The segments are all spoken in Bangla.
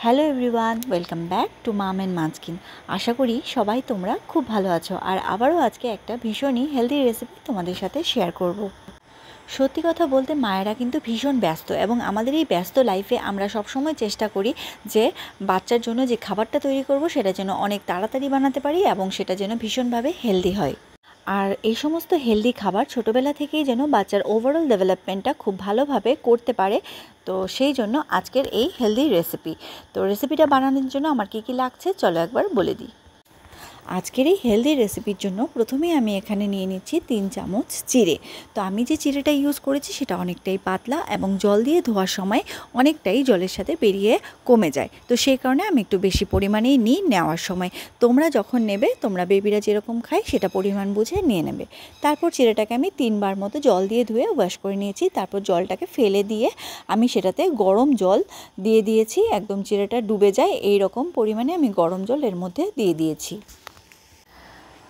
Hello everyone, welcome back to mom and munchkin. আশা করি সবাই তোমরা খুব ভালো আছো। আর আবারও আজকে একটা ভীষণই হেলদি রেসিপি তোমাদের সাথে শেয়ার করব। সত্যি কথা বলতে মায়েরা কিন্তু ভীষণ ব্যস্ত, এবং আমাদের এই ব্যস্ত লাইফে আমরা সবসময় চেষ্টা করি যে বাচ্চার জন্য যে খাবারটা তৈরি করব সেটা যেন অনেক তাড়াতাড়ি বানাতে পারি এবং সেটা যেন ভীষণভাবে হেলদি হয়। আর এই সমস্ত হেলদি খাবার ছোটোবেলা থেকেই যেন বাচ্চার ওভারঅল ডেভেলপমেন্টটা খুব ভালোভাবে করতে পারে। তো সেই জন্য আজকের এই হেলদি রেসিপি। তো রেসিপিটা বানানোর জন্য আমার কী কী লাগছে চলো একবার বলে দিই। আজকের এই হেলদি রেসিপির জন্য প্রথমেই আমি এখানে নিয়ে নিচ্ছি 3 চামচ চিড়ে। তো আমি যে চিড়েটা ইউজ করেছি সেটা অনেকটাই পাতলা এবং জল দিয়ে ধোয়ার সময় অনেকটাই জলের সাথে বেরিয়ে কমে যায়। তো সেই কারণে আমি একটু বেশি পরিমাণেই নিই নেওয়ার সময়। তোমরা যখন নেবে, তোমরা বেবিরা যেরকম খায় সেটা পরিমাণ বুঝে নিয়ে নেবে। তারপর চিড়েটাকে আমি 3 বার মতো জল দিয়ে ধুয়ে ওয়াশ করে নিয়েছি। তারপর জলটাকে ফেলে দিয়ে আমি সেটাতে গরম জল দিয়ে দিয়েছি, একদম চিড়েটা ডুবে যায় এই রকম পরিমাণে আমি গরম জল এর মধ্যে দিয়ে দিয়েছি।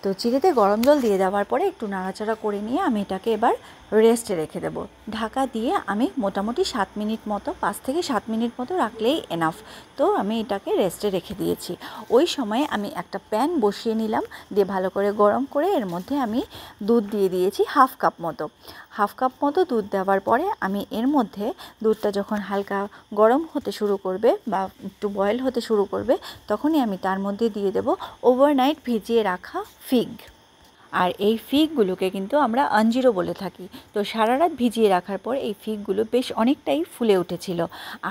তো চিড়েতে গরম জল দিয়ে দেওয়ার পরে একটু নাড়াচাড়া করে নিয়ে আমি এটাকে এবার রেস্টে রেখে দেবো। ঢাকা দিয়ে আমি মোটামুটি 7 মিনিট মতো, 5 থেকে 7 মিনিট মতো রাখলেই এনাফ। তো আমি এটাকে রেস্টে রেখে দিয়েছি। ওই সময়ে আমি একটা প্যান বসিয়ে নিলাম, দিয়ে ভালো করে গরম করে এর মধ্যে আমি দুধ দিয়ে দিয়েছি হাফ কাপ মতো দুধ দেওয়ার পরে আমি এর মধ্যে দুধটা যখন হালকা গরম হতে শুরু করবে বা একটু বয়েল হতে শুরু করবে, তখনই আমি তার মধ্যে দিয়ে দেব ওভারনাইট ভিজিয়ে রাখা ফিগ। আর এই ফিগগুলোকে কিন্তু আমরা আঞ্জিরও বলে থাকি। তো সারা রাত ভিজিয়ে রাখার পর এই ফিগগুলো বেশ অনেকটাই ফুলে উঠেছিল।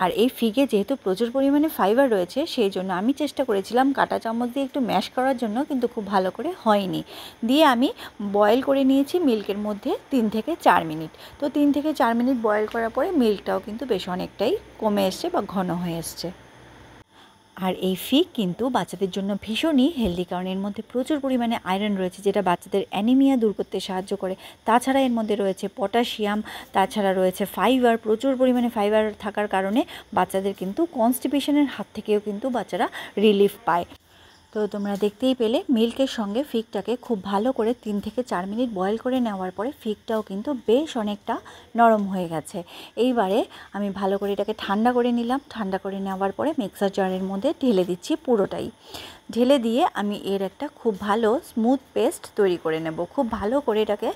আর এই ফিগে যেহেতু প্রচুর পরিমাণে ফাইবার রয়েছে, সেই জন্য আমি চেষ্টা করেছিলাম কাঁটা চামচ দিয়ে একটু ম্যাশ করার জন্য, কিন্তু খুব ভালো করে হয়নি। দিয়ে আমি বয়েল করে নিয়েছি মিল্কের মধ্যে 3 থেকে 4 মিনিট। তো 3 থেকে 4 মিনিট বয়েল করার পরে মিল্কটাও কিন্তু বেশ অনেকটাই কমে এসছে বা ঘন হয়ে এসছে। আর এই ফিগ কিন্তু বাচ্চাদের জন্য ভীষণই হেলদি, কারণ এর মধ্যে প্রচুর পরিমাণে আয়রন রয়েছে, যেটা বাচ্চাদের অ্যানিমিয়া দূর করতে সাহায্য করে। তাছাড়া এর মধ্যে রয়েছে পটাশিয়াম, তাছাড়া রয়েছে ফাইবার। প্রচুর পরিমাণে ফাইবার থাকার কারণে বাচ্চাদের কিন্তু কনস্টিপেশনের হাত থেকেও কিন্তু বাচ্চারা রিলিফ পায়। তো তোমরা দেখতেই পেলে মিল্কের সঙ্গে ফিগটাকে খুব ভালো করে 3 থেকে 4 মিনিট বয়েল করে নেওয়ার পরে ফিগটাও কিন্তু বেশ অনেকটা নরম হয়ে গেছে। এইবারে আমি ভালো করে এটাকে ঠান্ডা করে নিলাম। ঠান্ডা করে নেওয়ার পরে মিক্সার জারের মধ্যে ঢেলে দিচ্ছি পুরোটাই। ঢেলে দিয়ে আমি এর একটা খুব ভালো স্মুথ পেস্ট তৈরি করে নেব। খুব ভালো করে এটাকে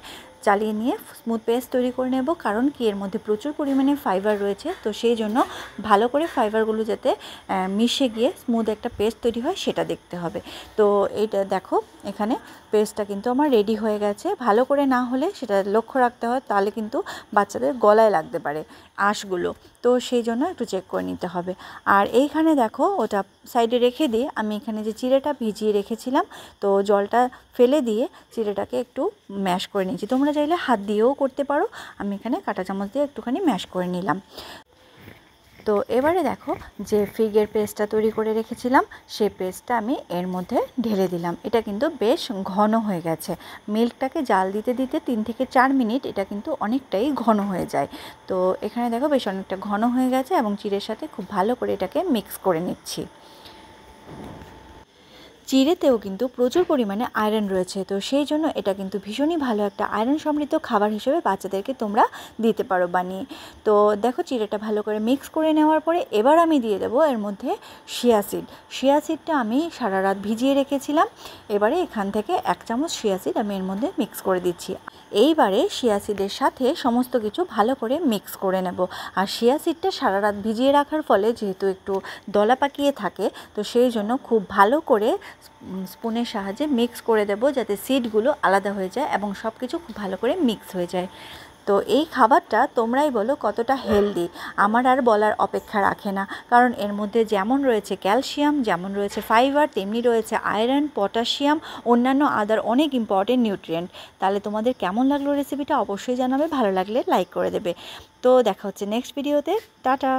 চালিয়ে নিয়ে স্মুথ পেস্ট তৈরি করে নেব, কারণ কি এর মধ্যে প্রচুর পরিমাণে ফাইবার রয়েছে। তো সেই জন্য ভালো করে ফাইবারগুলো যাতে মিশে গিয়ে স্মুথ একটা পেস্ট তৈরি হয় সেটা দেখতে হবে। তো এইটা দেখো, এখানে পেস্টটা কিন্তু আমার রেডি হয়ে গেছে। ভালো করে না হলে সেটা লক্ষ্য রাখতে হয়, তাহলে কিন্তু বাচ্চাদের গলায় লাগতে পারে আঁশগুলো। তো সেই জন্য একটু চেক করে নিতে হবে। আর এইখানে দেখো, ওটা সাইডে রেখে দিয়ে আমি এখানে যে চিড়েটা ভিজিয়ে রেখেছিলাম, তো জলটা ফেলে দিয়ে চিড়েটাকে একটু ম্যাশ করে নিয়েছি। তোমরা চাইলে হাত দিয়েও করতে পারো, আমি এখানে কাঁটা চামচ দিয়ে একটুখানি ম্যাশ করে নিলাম। তো এবারে দেখো, যে ফিগের পেস্টটা তৈরি করে রেখেছিলাম সেই পেস্টটা আমি এর মধ্যে ঢেলে দিলাম। এটা কিন্তু বেশ ঘন হয়ে গেছে। মিল্কটাকে জাল দিতে দিতে 3 থেকে 4 মিনিট এটা কিন্তু অনেকটাই ঘন হয়ে যায়। তো এখানে দেখো বেশ অনেকটা ঘন হয়ে গেছে, এবং চিড়ের সাথে খুব ভালো করে এটাকে মিক্স করে নিচ্ছি। চিড়েতেও কিন্তু প্রচুর পরিমাণে আয়রন রয়েছে। তো সেই জন্য এটা কিন্তু ভীষণই ভালো একটা আয়রন সমৃদ্ধ খাবার হিসেবে বাচ্চাদেরকে তোমরা দিতে পারো বানিয়ে। তো দেখো, চিড়েটা ভালো করে মিক্স করে নেওয়ার পরে এবার আমি দিয়ে দেবো এর মধ্যে শিয়া সিডটা আমি সারা রাত ভিজিয়ে রেখেছিলাম। এবারে এখান থেকে 1 চামচ শিয়া সিড আমি এর মধ্যে মিক্স করে দিচ্ছি। এইবারে শিয়া সিডের সাথে সমস্ত কিছু ভালো করে মিক্স করে নেব। আর শিয়া সিডটা সারা রাত ভিজিয়ে রাখার ফলে যেহেতু একটু দলা পাকিয়ে থাকে, তো সেই জন্য খুব ভালো করে স্পুনের সাহায্যে মিক্স করে দেব, যাতে সিডগুলো আলাদা হয়ে যায় এবং সব কিছু খুব ভালো করে মিক্স হয়ে যায়। তো এই খাবারটা তোমরাই বলো কতটা হেলদি। আমার আর বলার অপেক্ষা রাখে না, কারণ এর মধ্যে যেমন রয়েছে ক্যালসিয়াম, যেমন রয়েছে ফাইবার, তেমনি রয়েছে আয়রন, পটাশিয়াম, অন্যান্য আদার অনেক ইম্পর্টেন্ট নিউট্রিয়েন্ট। তাহলে তোমাদের কেমন লাগলো রেসিপিটা অবশ্যই জানাবে, ভালো লাগলে লাইক করে দেবে। তো দেখা হচ্ছে নেক্সট ভিডিওতে। টাটা।